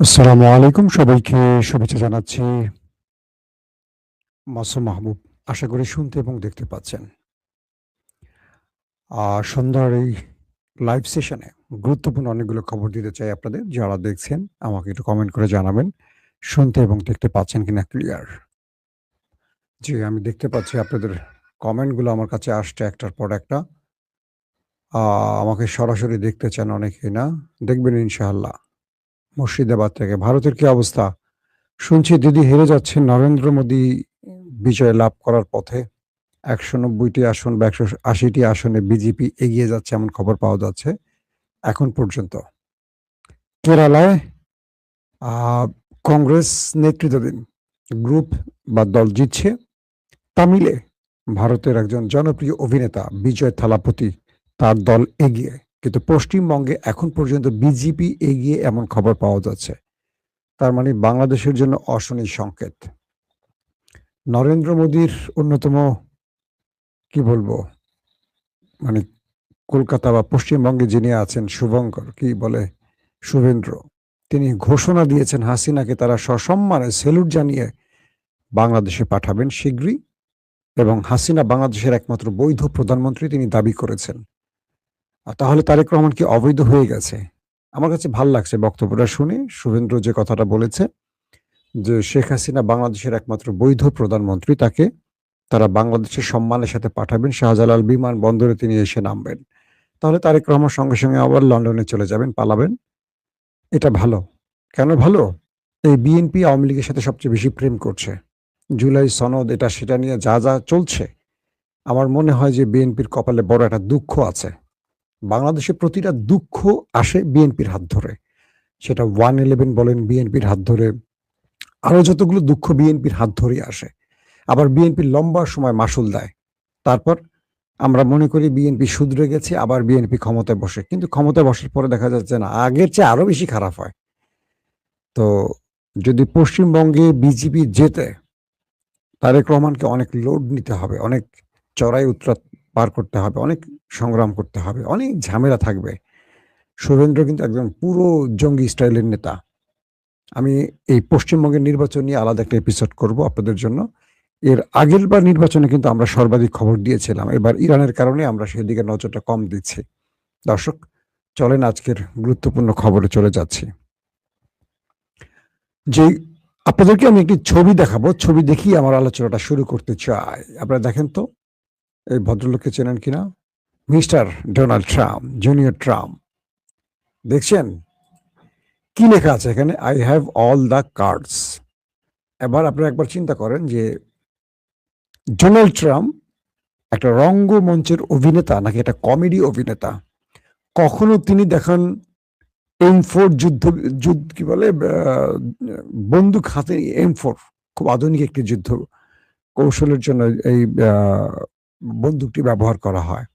আসসালামু আলাইকুম, সবাইকে শুভেচ্ছা জানাচ্ছি। মাসুম মাহবুব। আশা করি শুনতে এবং দেখতে পাচ্ছেন। সন্ধ্যার এই লাইভ সেশনে গুরুত্বপূর্ণ অনেকগুলো খবর দিতে চাই আপনাদের। যারা দেখছেন আমাকে একটু কমেন্ট করে জানাবেন। শুনতে এবং দেখতে পাচ্ছেন কিনা ক্লিয়ার? জি, আমি দেখতে পাচ্ছি আপনাদের কমেন্টগুলো আমার কাছে আসছে একটার পর একটা। আ আমাকে সরাসরি দেখতে চান অনেকেই না? দেখবেন ইনশাআল্লাহ। মুর্শিদাবাদ থেকে। ভারতের কি অবস্থা? শুনছি দিদি হেরে যাচ্ছেন নরেন্দ্র মোদী বিজয় লাভ করার পথে। ১৯০ টি আসন বা ১৮০ টি আসনে বিজেপি এগিয়ে যাচ্ছে এমন খবর পাওয়া যাচ্ছে এখন পর্যন্ত। কেরালায় আ কংগ্রেস নেতৃত্বাধীন গ্রুপ বা দল জিতছে। তামিলে ভারতের একজন জনপ্রিয় অভিনেতা বিজয় থালাপতি তার দল এগিয়ে। কিন্তু পশ্চিমবঙ্গে এখন পর্যন্ত বিজেপি এগিয়ে এমন খবর পাওয়া যাচ্ছে। তার মানে বাংলাদেশের জন্য অশনি সংকেত। নরেন্দ্র মোদীর অন্যতম কি বলবো? মানে কলকাতা বা পশ্চিমবঙ্গে যিনি আছেন শুভঙ্কর কি বলে? শুভেন্দ্র। তিনি ঘোষণা দিয়েছেন হাসিনাকে তারা সসম্মানে সেলুট জানিয়ে বাংলাদেশে পাঠাবেন শিগগিরই এবং হাসিনা বাংলাদেশের একমাত্র বৈধ প্রধানমন্ত্রী তিনি দাবি করেছেন। তাহলে তারেক রহমান কি অবৈধ হয়ে গেছে? আমার কাছে ভাল লাগছে বক্তব্যটা শুনে শুভেন্দ্র যে কথাটা বলেছে যে শেখ হাসিনা বাংলাদেশের একমাত্র বৈধ প্রধানমন্ত্রী তাকে তারা বাংলাদেশের সম্মানের সাথে পাঠাবেন। শাহজালাল বিমানবন্দরে তিনি এসে নামবেন। তাহলে তারেক রহমান সঙ্গে, সঙ্গে আবার লন্ডনে চলে যাবেন, পালাবেন। এটা ভালো। কেন ভালো? এই বিএনপি আওয়ামী লীগের সাথে সবচেয়ে বেশি প্রেম করছে। জুলাই সনদ এটা সেটা নিয়ে যা চলছে, আমার মনে হয় যে বিএনপির কপালে বড় একটা দুঃখ আছে। বাংলাদেশে প্রতিটা দুঃখ আসে বিএনপির হাত ধরে। সেটা 111 বলেন বিএনপির হাত ধরে, আরো যতগুলো দুঃখ বিএনপির হাত ধরেই আসে। আবার বিএনপি লম্বা সময় মাশুল দেয়। তারপর আমরা মনে করি বিএনপি শুধরে গেছে, আবার বিএনপি ক্ষমতায় বসে। কিন্তু ক্ষমতায় বসার পরে দেখা যাচ্ছে না, আগের চেয়ে আরো বেশি খারাপ হয়। তো যদি পশ্চিমবঙ্গে বিজেপি জেতে, তারেক রহমানকে অনেক লোড নিতে হবে, অনেক চড়াই উতরাত পার করতে হবে, অনেক সংগ্রাম করতে হবে, অনেক ঝামেলা থাকবে। শুভেন্দ্র কিন্তু একদম পুরো জঙ্গি স্টাইলের নেতা। আমি এই পশ্চিমবঙ্গের নির্বাচন নিয়ে আলাদা একটা এপিসোড করব আপনাদের জন্য। এর আগেরবার নির্বাচনে কিন্তু আমরা সর্বাধিক খবর দিয়েছিলাম। এবার ইরানের কারণে আমরা সেদিকে নজরটা কম দিচ্ছি। দর্শক, চলেন আজকের গুরুত্বপূর্ণ খবরে চলে যাচ্ছি। যেই আপনাদেরকে আমি একটি ছবি দেখাবো। ছবি দেখিয়ে আমার আলোচনাটা শুরু করতে চাই। আপনারা দেখেন তো এই ভদ্রলোককে চেনেন কিনা? Mister Donald Trump, junior Trump. দেখছেন? কি লেখা আছে এখানে? "I have all the cards." এবার আপনারা একবার চিন্তা করেন যে ডোনাল্ড ট্রাম্প একটা রঙ্গমঞ্চের অভিনেতা নাকি একটা কমেডি অভিনেতা? কখনো তিনি দেখান M4 কি বলে? বন্দুক হাতে নিয়ে M4 খুব আধুনিক একটি যুদ্ধ কৌশলের জন্য এই আ বন্দুকটি ব্যবহার করা হয়।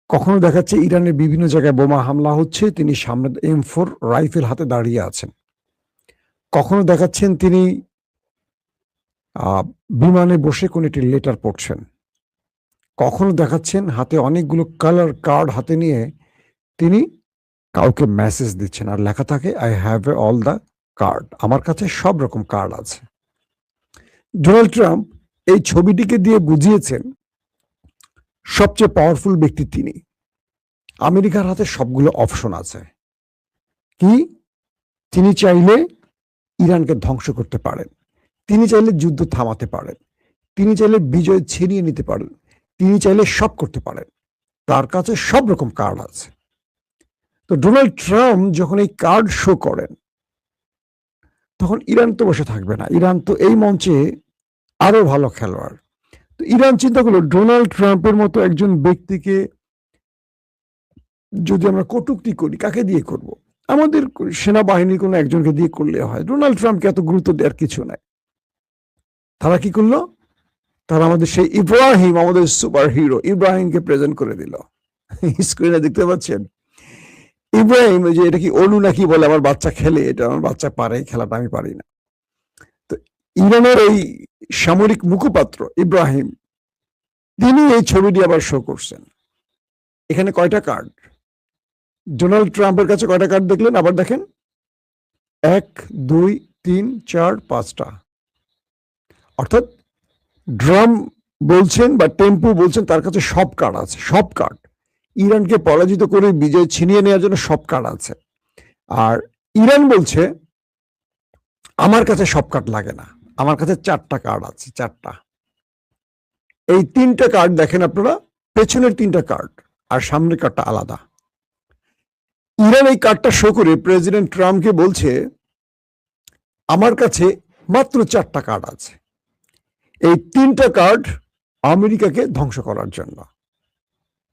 কখনো দেখাচ্ছে ইরানের বিভিন্ন জায়গায় বোমা হামলা হচ্ছে, তিনি সামনে M4 রাইফেল হাতে দাঁড়িয়ে আছেন। কখনো দেখাচ্ছেন তিনি আ বিমানে বসে কোনো একটি লেটার পড়ছেন। কখনো দেখাচ্ছেন হাতে অনেকগুলো কালার কার্ড হাতে নিয়ে তিনি কাউকে মেসেজ দিচ্ছেন। আর লেখা থাকে, "I have all the card." আমার কাছে সব রকম কার্ড আছে। ডোনাল্ড ট্রাম্প এই ছবিটিকে দিয়ে বুঝিয়েছেন সবচেয়ে পাওয়ারফুল ব্যক্তি তিনি। আমেরিকার হাতে সবগুলো অপশন আছে। কি? তিনি চাইলে ইরানকে ধ্বংস করতে পারেন। তিনি চাইলে যুদ্ধ থামাতে পারেন। তিনি চাইলে বিজয় ছিনিয়ে নিতে পারেন। তিনি চাইলে সব করতে পারেন। তার কাছে সব রকম কার্ড আছে। তো ডোনাল্ড ট্রাম্প যখন এই কার্ড শো করেন, তখন ইরান তো বসে থাকবে না। ইরান তো এই মঞ্চে আরো ভালো খেলোয়াড়। তো ইরান চিন্তা করলো ডোনাল্ড ট্রাম্পের মতো একজন ব্যক্তিকে যদি আমরা কটূক্তি করি, কাকে দিয়ে করব? আমাদের সেনাবাহিনীর কোনো একজনকে দিয়ে করলে হয়। ডোনাল্ড ট্রাম্পকে এত গুরুত্ব দেওয়ার কিছু নাই। তারা কি করলো? তারা আমাদের সেই ইব্রাহিম, আমাদের সুপার হিরো ইব্রাহিমকে প্রেজেন্ট করে দিল। স্ক্রিনে দেখতে পাচ্ছেন? ইব্রাহিম ওই যে এটা কি অনু নাকি বলে আমার বাচ্চা খেলে, এটা আমার বাচ্চা পারে, খেলাটা আমি পারি না। তো ইরানের এই সামরিক মুখপাত্র ইব্রাহিম, তিনি এই ছবিটি আবার শো করছেন। এখানে কয়টা কার্ড? ডোনাল্ড ট্রাম্পের কাছে কয়টা কার্ড দেখলেন? আবার দেখেন। 1, 2, 3, 4, 5টা। অর্থাৎ ড্রাম বলছেন বা টেম্পো বলছেন তার কাছে সব কার্ড আছে, সব কার্ড। ইরানকে পরাজিত করে বিজয় ছিনিয়ে নেওয়ার জন্য সব কার্ড আছে। আর ইরান বলছে আমার কাছে সব কার্ড লাগে না, আমার কাছে 4টা কার্ড আছে, 4টা। এই 3টা কার্ড দেখেন আপনারা, পেছনের 3টা কার্ড আর সামনের কার্ডটা আলাদা। ইরান এই কার্ডটা শো করে প্রেসিডেন্ট ট্রাম্পকে বলছে আমার কাছে মাত্র 4টা কার্ড আছে। এই 3টা কার্ড আমেরিকাকে ধ্বংস করার জন্য,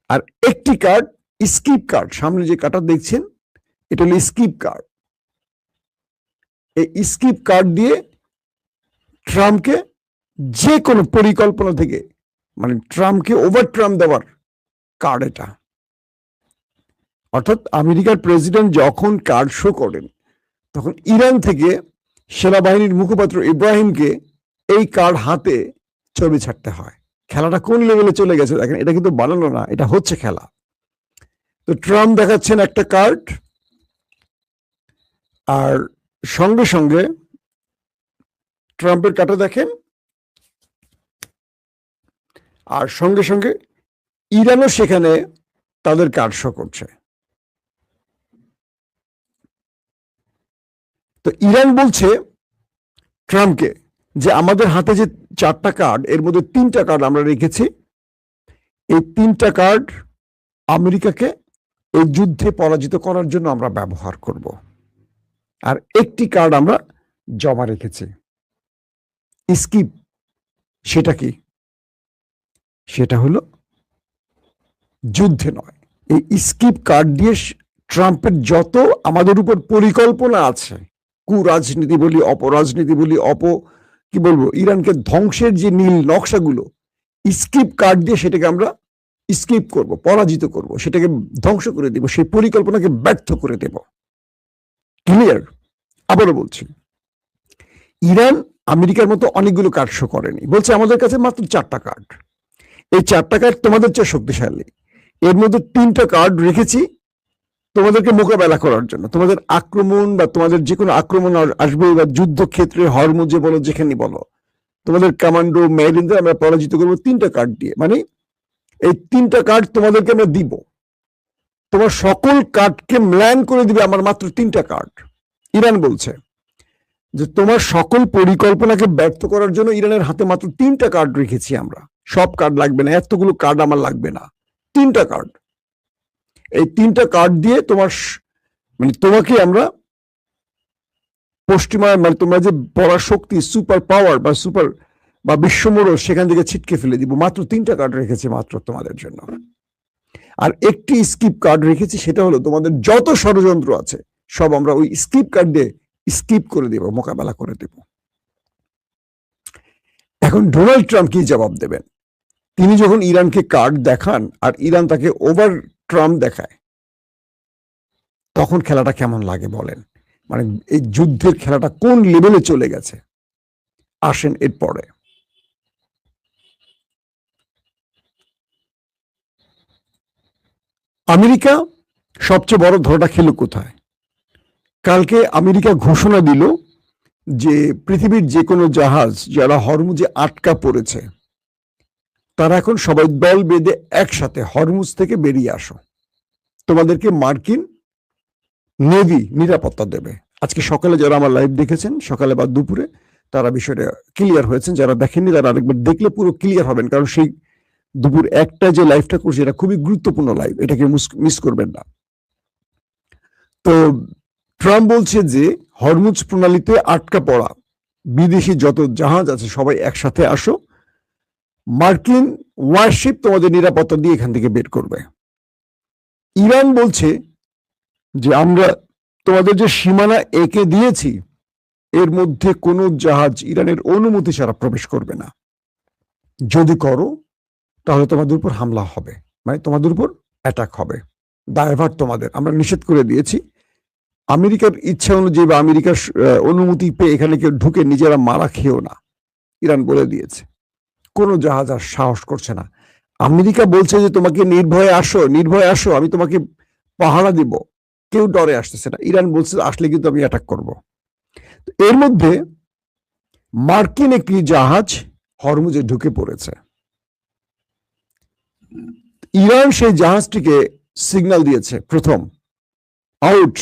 আর একটি কার্ড স্কিপ কার্ড। সামনে যে কার্ডটা দেখছেন এটা হলো স্কিপ কার্ড। এই স্কিপ কার্ড দিয়ে ট্রাম্পকে যে কোনো পরিকল্পনা থেকে, মানে ট্রাম্পকে ওভার ট্রাম্প দেওয়ার কার্ড এটা। অর্থাৎ আমেরিকার প্রেসিডেন্ট যখন কার্ড শো করেন তখন ইরান থেকে সেনাবাহিনীর মুখপাত্র ইব্রাহিমকে এই কার্ড হাতে ছবি ছাড়তে হয়। খেলাটা কোন লেভেলে চলে গেছে দেখেন, এটা কিন্তু বানানো না, এটা হচ্ছে খেলা। তো ট্রাম্প দেখাচ্ছেন একটা কার্ড, আর সঙ্গে সঙ্গে ট্রাম্পের কার্ডটা দেখেন, আর সঙ্গে সঙ্গে ইরানও সেখানে তাদের কার্ড শো করছে। তো ইরান বলছে ট্রাম্পকে যে আমাদের হাতে যে 4টা কার্ড এর মধ্যে 3টা কার্ড আমরা রেখেছি, এই 3টা কার্ড আমেরিকাকে এই যুদ্ধে পরাজিত করার জন্য আমরা ব্যবহার করব, আর একটি কার্ড আমরা জমা রেখেছি স্কিপ। সেটা কি? সেটা হলো যুদ্ধে নয়। এই স্কিপ কার্ড দিয়ে ট্রাম্পের যত আমাদের উপর পরিকল্পনা আছে, কুরাজনীতি বলি, অপরাজনীতি বলি, কি বলবো, ইরানকে ধ্বংসের যে নীল নকশাগুলো, স্কিপ কার্ড দিয়ে সেটাকে আমরা স্কিপ করব, পরাজিত করব, সেটাকে ধ্বংস করে দেব, সেই পরিকল্পনাকে ব্যর্থ করে দেব। ক্লিয়ার? আবারও বলছি, ইরান আমেরিকার মতো অনেকগুলো কার্ড শো করেনি, বলছে আমাদের কাছে মাত্র 4টা কার্ড। এই 4টা কার্ড তোমাদের চেয়ে শক্তিশালী, এর মধ্যে 3টা কার্ড রেখেছি তোমাদেরকে মোকাবেলা করার জন্য। তোমাদের আক্রমণ বা তোমাদের যে কোনো আক্রমণ আসবে, বা যুদ্ধক্ষেত্রে হরমুজে বলো, যেখানে বলো, তোমাদের কমান্ডো মেরিনদের আমরা পরাজিত করবো 3টা কার্ড দিয়ে। মানে এই 3টা কার্ড তোমাদেরকে আমরা দিব, তোমার সকল কার্ডকে ম্লান করে দিবে আমার মাত্র 3টা কার্ড। ইরান বলছে যে তোমার সকল পরিকল্পনাকে ব্যর্থ করার জন্য ইরানের হাতে মাত্র 3টা কার্ড রেখেছি আমরা, সব কার্ড লাগবে না, এতগুলো কার্ড আমার লাগবে না, 3টা কার্ড। এই 3টা কার্ড দিয়ে মানে তোমাকে আমরা পশ্চিমা, মানে তোমরা যে পরাশক্তি, সুপার পাওয়ার বা সুপার বা বিশ্বমোড়, সেখান থেকে ছিটকে ফেলে দিব। মাত্র 3টা কার্ড রেখেছি মাত্র তোমাদের জন্য, আর একটি স্কিপ কার্ড রেখেছি, সেটা হলো তোমাদের যত ষড়যন্ত্র আছে সব আমরা ওই স্কিপ কার্ড দিয়ে স্কিপ করে দেব, মোকাবেলা করে দেব। এখন ডোনাল্ড ট্রাম্প কি জবাব দেবেন? তিনি যখন ইরানকে কার্ড দেখান আর ইরান তাকে ওভার ট্রাম্প দেখায়, তখন খেলাটা কেমন লাগে বলেন? মানে এই যুদ্ধের খেলাটা কোন লেভেলে চলে গেছে। আসেন এরপরে। আমেরিকা সবচেয়ে বড় ধরাটা খেলো কোথায়? কালকে আমেরিকা ঘোষণা দিল যে পৃথিবীর যে কোনো জাহাজ যারা হরমুজে আটকা পড়েছে, তারা এখন সবাই দল বেঁধে একসাথে হরমুজ থেকে বেরিয়ে আসো, তোমাদেরকে মার্কিন নেভি নিরাপত্তা দেবে। আজকে সকালে যারা আমার লাইভ দেখেছেন, সকালে বা দুপুরে, তারা বিষয়টা ক্লিয়ার হয়েছেন। যারা দেখেননি তারা আরেকবার দেখলে পুরো ক্লিয়ার হবেন, কারণ সেই দুপুর 1টায় যে লাইভটা করছি এটা খুবই গুরুত্বপূর্ণ লাইভ, এটাকে মিস করবেন না। তো ট্রাম্প বলছে যে হরমুজ প্রণালীতে আটকা পড়া বিদেশি যত জাহাজ আছে সবাই একসাথে আসো, মার্কিন ওয়ারশিপ তোমাদের নিরাপত্তা দিয়ে এখান থেকে বের করবে। ইরান বলছে যে আমরা তোমাদের যে সীমানা এঁকে দিয়েছি এর মধ্যে কোনো জাহাজ ইরানের অনুমতি ছাড়া প্রবেশ করবে না, যদি করো তাহলে তোমাদের উপর হামলা হবে, মানে তোমাদের উপর অ্যাটাক হবে, দায়ভার তোমাদের, আমরা নিষেধ করে দিয়েছি। আমেরিকার ইচ্ছা অনুযায়ী বা আমেরিকার অনুমতি পেয়ে এখানে কেউ ঢুকে নিজেরা মারা খেয়েও না, ইরান বলে দিয়েছে। কোনো জাহাজ আর সাহস করছে না। আমেরিকা বলছে যে তোমাকে নির্ভয়ে আসো, নির্ভয়ে আসো, আমি তোমাকে পাহারা দিব, কেউ ডরে আসতেছে না। ইরান বলছে আসলে কিন্তু আমি অ্যাটাক করব। এর মধ্যে মার্কিন একটি জাহাজ হরমুজে ঢুকে পড়েছে। ইরান সেই জাহাজটিকে সিগন্যাল দিয়েছে, প্রথম আউট,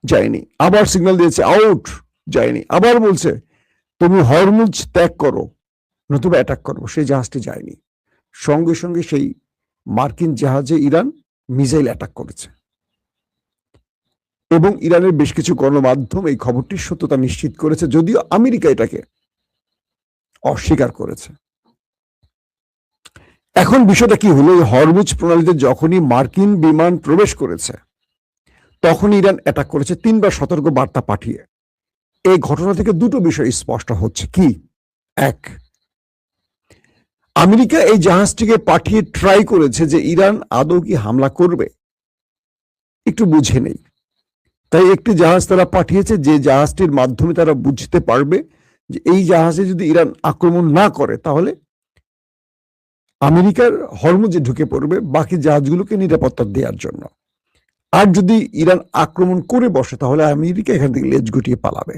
যায়নি, আবার সিগন্যাল দিয়েছে আউট, যায়নি, আবার বলছে তুমি হরমুজ ত্যাগ করো নতুবা অ্যাটাক করবো, সেই জাহাজটি যায়নি। সঙ্গে সঙ্গে সেই মার্কিন জাহাজে ইরান মিসাইল অ্যাটাক করেছে এবং ইরানের বেশ কিছু গণমাধ্যম এই খবরটির সত্যতা নিশ্চিত করেছে, যদিও আমেরিকা এটাকে অস্বীকার করেছে। এখন বিষয়টা কি হলো, হরমুজ প্রণালীতে যখনই মার্কিন বিমান প্রবেশ করেছে তখন ইরান অ্যাটাক করেছে, 3বার সতর্ক বার্তা পাঠিয়ে। এই ঘটনা থেকে দুটো বিষয় স্পষ্ট হচ্ছে। কি? এক, আমেরিকা এই জাহাজটিকে পাঠিয়ে ট্রাই করেছে যে ইরান আদৌ কি হামলা করবে একটু বুঝে নেই, তাই একটি জাহাজ তারা পাঠিয়েছে যে জাহাজটির মাধ্যমে তারা বুঝতে পারবে যে এই জাহাজে যদি ইরান আক্রমণ না করে তাহলে আমেরিকার হরমুজে ঢুকে পড়বে বাকি জাহাজগুলোকে নিরাপত্তা দেওয়ার জন্য। আর যদি ইরান আক্রমণ করে বসে তাহলে আমেরিকা এখান থেকে লেজ গুটিয়ে পালাবে।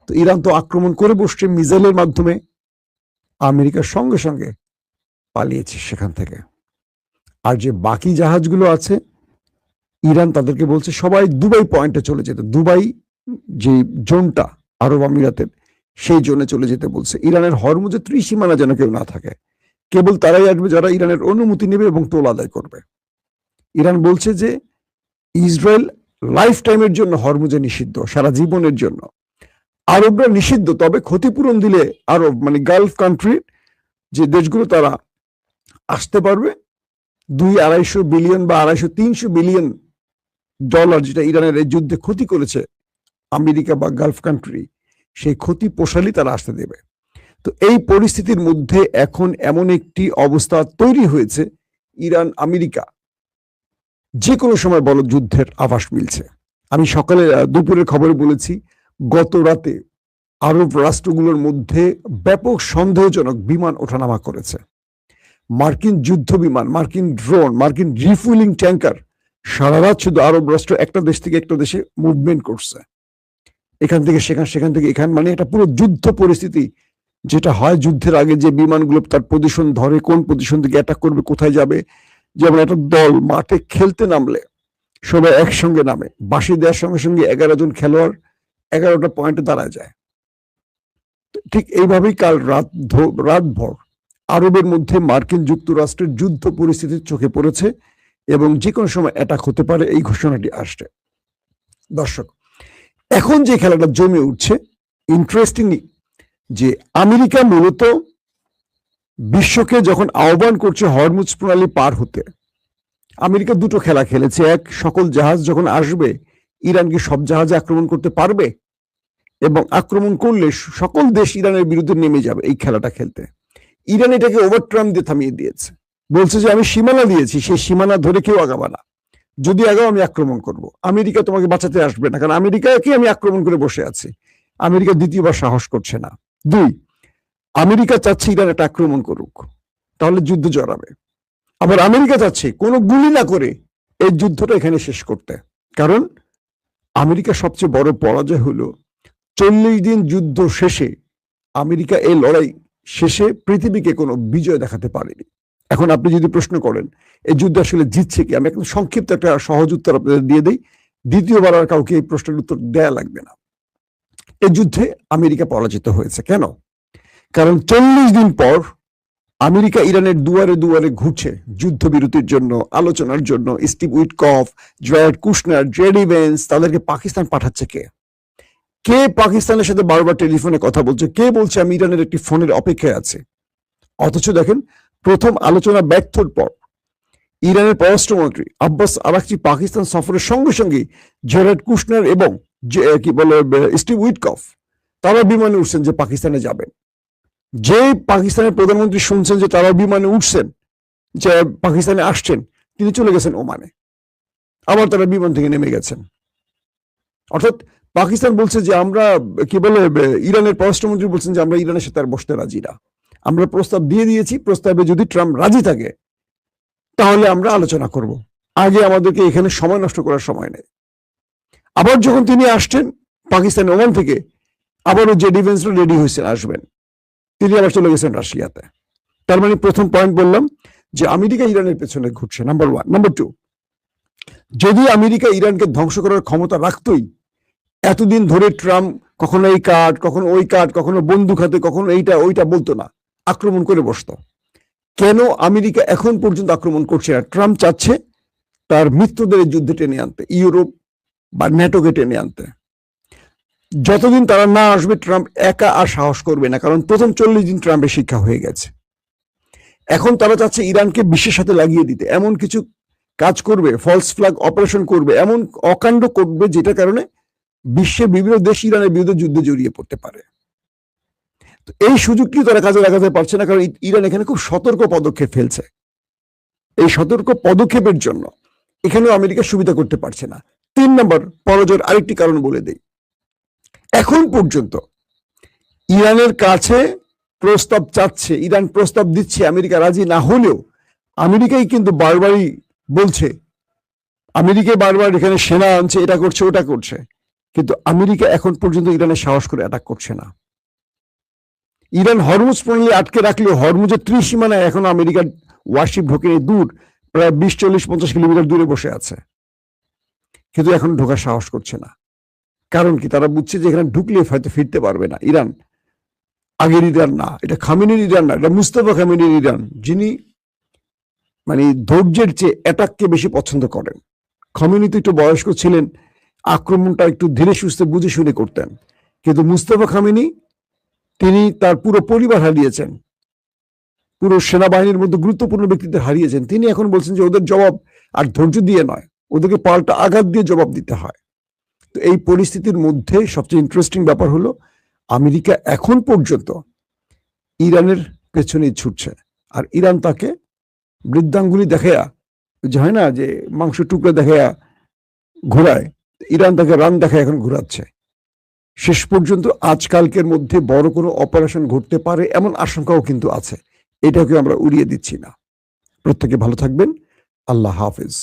তো ইরান তো আক্রমণ করে বসছে মিসাইলের মাধ্যমে, আমেরিকার সঙ্গে সঙ্গে পালিয়েছে সেখান থেকে। আর যে বাকি জাহাজগুলো আছে ইরান তাদেরকে বলছে সবাই দুবাই পয়েন্টে চলে যেতে, দুবাই যে জোনটা আরব আমিরাতের সেই জোনে চলে যেতে বলছে। ইরানের হরমুজে ত্রিসীমানা যেন কেউ না থাকে, কেবল তারাই আসবে যারা ইরানের অনুমতি নেবে এবং টোল আদায় করবে। ইরান বলছে যে ইসরায়েল লাইফ টাইমের জন্য হরমুজে নিষিদ্ধ, সারা জীবনের জন্য। আরবরা নিষিদ্ধ, তবে ক্ষতিপূরণ দিলে আরব মানে গালফ কান্ট্রির যে দেশগুলো তারা আসতে পারবে। 200-250 বিলিয়ন বা 250-300 বিলিয়ন ডলার যেটা ইরানের এই যুদ্ধে ক্ষতি করেছে আমেরিকা বা গালফ কান্ট্রি, সেই ক্ষতি পোষালি তারা আসতে দেবে। তো এই পরিস্থিতির মধ্যে এখন এমন একটি অবস্থা তৈরি হয়েছে, ইরান আমেরিকা যে কোনো সময় বড় যুদ্ধের আভাস মিলছে। আমি সকালে দুপুরের খবরে বলেছি গত রাতে আরব রাষ্ট্রগুলোর মধ্যে ব্যাপক সন্দেহজনক বিমান ওঠানামা করেছে। মার্কিন যুদ্ধ বিমান, মার্কিন ড্রোন, মার্কিন রিফুয়েলিং ট্যাঙ্কার সারা রাত শুধু আরব রাষ্ট্র একটা দেশ থেকে একটা দেশে মুভমেন্ট করছে, এখান থেকে সেখান, সেখান থেকে এখান, মানে এটা পুরো যুদ্ধ পরিস্থিতি। যেটা হয় যুদ্ধের আগে যে বিমানগুলো তার পজিশন ধরে, কোন পজিশন থেকে অ্যাটাক করবে, কোথায় যাবে। যেমন একটা দল মাঠে খেলতে নামলে সবাই একসঙ্গে নামে, বাঁশি দেওয়ার সঙ্গে সঙ্গে 11 জন খেলোয়াড় 11টা পয়েন্টে দাঁড়ায় যায়। ঠিক এইভাবেই কাল রাতভর আরবের মধ্যে মার্কিন যুক্তরাষ্ট্রের যুদ্ধ পরিস্থিতির চোখে পড়েছে এবং যে কোনো সময় অ্যাটাক হতে পারে এই ঘোষণাটি আসছে। দর্শক, এখন যে খেলাটা জমে উঠছে ইন্টারেস্টিংলি, যে আমেরিকা মূলত বিশ্বকে যখন আহ্বান করছে হরমুজ প্রণালী পার হতে, আমেরিকা দুটো খেলা খেলেছে। এক, সকল জাহাজ যখন আসবে ইরান কি সব জাহাজে আক্রমণ করতে পারবে, এবং আক্রমণ করলে সকল দেশ ইরানের বিরুদ্ধে নেমে যাবে, এই খেলাটা খেলতে। ইরান এটাকে ওভারট্রাম দিয়ে থামিয়ে দিয়েছে, বলছে যে আমি সীমানা দিয়েছি, সেই সীমানা ধরে কেউ আগাবে না, যদি আগাও আমি আক্রমণ করব। আমেরিকা তোমাকে বাঁচাতে আসবে না, কারণ আমেরিকাকে আমি আক্রমণ করে বসে আছি। আমেরিকা দ্বিতীয়বার সাহস করছে না। 2, আমেরিকা চাচ্ছে ইরান একটা আক্রমণ করুক, তাহলে যুদ্ধ জড়াবে। আবার আমেরিকা চাচ্ছে কোনো গুলি না করে এই যুদ্ধটা এখানে শেষ করতে, কারণ আমেরিকার সবচেয়ে বড় পরাজয় হলো 40 দিন যুদ্ধ শেষে আমেরিকা এই লড়াই শেষে পৃথিবীকে কোনো বিজয় দেখাতে পারেনি। এখন আপনি যদি প্রশ্ন করেন এই যুদ্ধ আসলে জিতছে কি, আমি একদম সংক্ষিপ্ত একটা সহজ উত্তর আপনাদের দিয়ে দিই, দ্বিতীয়বার আর কাউকে এই প্রশ্নের উত্তর দেয়া লাগবে না। এই যুদ্ধে আমেরিকা পরাজিত হয়েছে। কেন? কারণ 40 দিন পর আমেরিকা ইরানের দুয়ারে দুয়ারে ঘুরছে যুদ্ধবিরতির জন্য, আলোচনার জন্য। Steve Witkoff, Jared Kushner, JD Vance, তাদেরকে পাকিস্তান পাঠাচ্ছে কে? কে পাকিস্তানের সাথে বারবার টেলিফোনে কথা বলছে? কে বলছে আমি ইরানের একটি ফোনের অপেক্ষায় আছে? অথচ দেখেন, প্রথম আলোচনা ব্যর্থর পর ইরানের পররাষ্ট্রমন্ত্রী আব্বাস আরাকচি পাকিস্তান সফরের সঙ্গে সঙ্গে জেরার্ড কুশনার এবং কি বলে স্টিভ উইটকফ তারা বিমানে উঠছেন যে পাকিস্তানে যাবেন। যে পাকিস্তানের প্রধানমন্ত্রী শুনছেন যে তারা বিমানে উঠছেন, যে পাকিস্তানে আসছেন, তিনি চলে গেছেন ওমানে, আবার তারা বিমান থেকে নেমে গেছেন। অর্থাৎ পাকিস্তান বলছে যে আমরা কি বলে, ইরানের পররাষ্ট্রমন্ত্রী বলছেন যে আমরা ইরানের সাথে আর বসতে রাজি না, আমরা প্রস্তাব দিয়ে দিয়েছি, প্রস্তাবে যদি ট্রাম্প রাজি থাকে তাহলে আমরা আলোচনা করব, আগে আমাদেরকে এখানে সময় নষ্ট করার সময় নেই। আবার যখন তিনি আসছেন পাকিস্তান ওমান থেকে, আবারও যে ডিফেন্সরা রেডি হয়েছেন আসবেন, তিনি আবার চলে গেছেন রাশিয়াতে। তার মানে প্রথম পয়েন্ট বললাম যে আমেরিকা ইরানের পেছনে ঘুরছে, নাম্বার 1। নাম্বার 2, যদি আমেরিকা ইরানকে ধ্বংস করার ক্ষমতা রাখতই, এতদিন ধরে ট্রাম্প কখনো এই কার্ড, কখনো ওই কার্ড, কখনো বন্দুক হাতে, কখনো এইটা ওইটা বলতো না, আক্রমণ করে বসতো। কেন আমেরিকা এখন পর্যন্ত আক্রমণ করছে না? ট্রাম্প চাচ্ছে তার মিত্রদের যুদ্ধে টেনে আনতে, ইউরোপ বা ন্যাটোকে টেনে আনতে। যতদিন তারা না আসবে ট্রাম্প একা আর সাহস করবে না, কারণ প্রথম 40 দিন ট্রাম্পের শিক্ষা হয়ে গেছে। এখন তারা চাচ্ছে ইরানকে বিশ্বের সাথে লাগিয়ে দিতে, এমন কিছু কাজ করবে, ফলস ফ্ল্যাগ অপারেশন করবে, এমন অকাণ্ড করবে যেটার কারণে বিশ্বের বিভিন্ন দেশ ইরানের বিরুদ্ধে যুদ্ধে জড়িয়ে পড়তে পারে। তো এই সুযোগটি তারা কাজে লাগাতে পারছে না, কারণ ইরান এখানে খুব সতর্ক পদক্ষেপ ফেলছে। এই সতর্ক পদক্ষেপের জন্য এখানেও আমেরিকা সুবিধা করতে পারছে না। 3 নম্বর পরাজয়ের আরেকটি কারণ বলে দেই, এখন পর্যন্ত ইরানের কাছে প্রস্তাব চাচ্ছে, ইরান প্রস্তাব দিচ্ছে, আমেরিকা রাজি না হলেও আমেরিকাই কিন্তু বারবারই বলছে, আমেরিকা বারবার এখানে সেনা আনছে, এটা করছে ওটা করছে, কিন্তু আমেরিকা এখন পর্যন্ত ইরানের সাহস করে অ্যাটাক করছে না। ইরান হরমুজ প্রণালী আটকে রাখলেও হরমুজের ত্রিসীমানায় এখন আমেরিকার ওয়ারশিপ ঢোকে দূর, প্রায় 20, 40, 50 কিলোমিটার দূরে বসে আছে, কিন্তু এখন ঢোকার সাহস করছে না। কারণ কি? তারা বুঝছে যে এখানে ঢুকলে হয়তো ফিরতে পারবে না। ইরান আগের ইরান না, এটা খামেনির ইরান না, এটা মুস্তাফা খামেনির ইরান, যিনি মানে ধৈর্যের চেয়ে অ্যাটাককে বেশি পছন্দ করেন। খামেনি তো একটু বয়স্ক ছিলেন, আক্রমণটা একটু ধীরে সুস্থে বুঝে শুনে করতেন, কিন্তু মুস্তাফা খামেনি তিনি তার পুরো পরিবার হারিয়েছেন, পুরো সেনাবাহিনীর মধ্যে গুরুত্বপূর্ণ ব্যক্তিদের হারিয়েছেন। তিনি এখন বলছেন যে ওদের জবাব আর ধৈর্য দিয়ে নয়, ওদেরকে পাল্টা আঘাত দিয়ে জবাব দিতে হয়। তো এই পরিস্থিতির মধ্যে সবচেয়ে ইন্টারেস্টিং ব্যাপার হলো আমেরিকা এখন পর্যন্ত ইরানের পেছনে ছুটছে, আর ইরান তাকে বৃদ্ধাঙ্গুলি দেখায়া, যে হয় না যে মাংস টুকরো দেখায়া ঘোরায়, ইরান তাকে রান দেখায় এখন ঘোরাচ্ছে। শেষ পর্যন্ত আজকালকের মধ্যে বড় কোনো অপারেশন ঘটতে পারে এমন আশঙ্কাও কিন্তু আছে, এটাকে আমরা উড়িয়ে দিচ্ছি না। প্রত্যেকে ভালো থাকবেন। আল্লাহ হাফেজ।